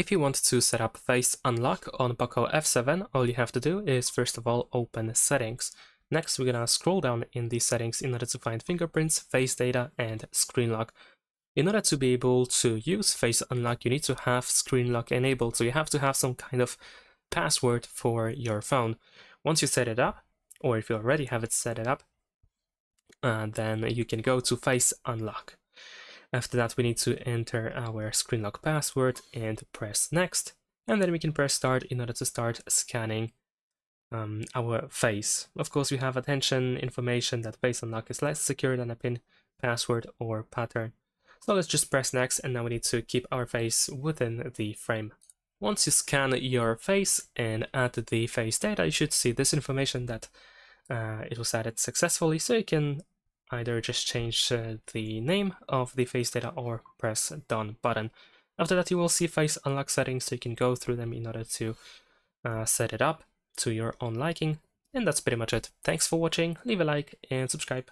If you want to set up face unlock on POCO F7, all you have to do is first of all open settings. Next, we're gonna scroll down in the settings in order to find fingerprints, face data, and screen lock. In order to be able to use face unlock, you need to have screen lock enabled, so you have to have some kind of password for your phone. Once you set it up, or if you already have it set it up, then you can go to face unlock. After that, we need to enter our screen lock password and press next, and then we can press start in order to start scanning our face. Of course, we have attention information that face unlock is less secure than a PIN, password, or pattern. So let's just press next, and now we need to keep our face within the frame. Once you scan your face and add the face data, you should see this information that it was added successfully, so you can either just change the name of the face data or press done button. After that, you will see face unlock settings, so you can go through them in order to set it up to your own liking. And that's pretty much it. Thanks for watching, leave a like and subscribe.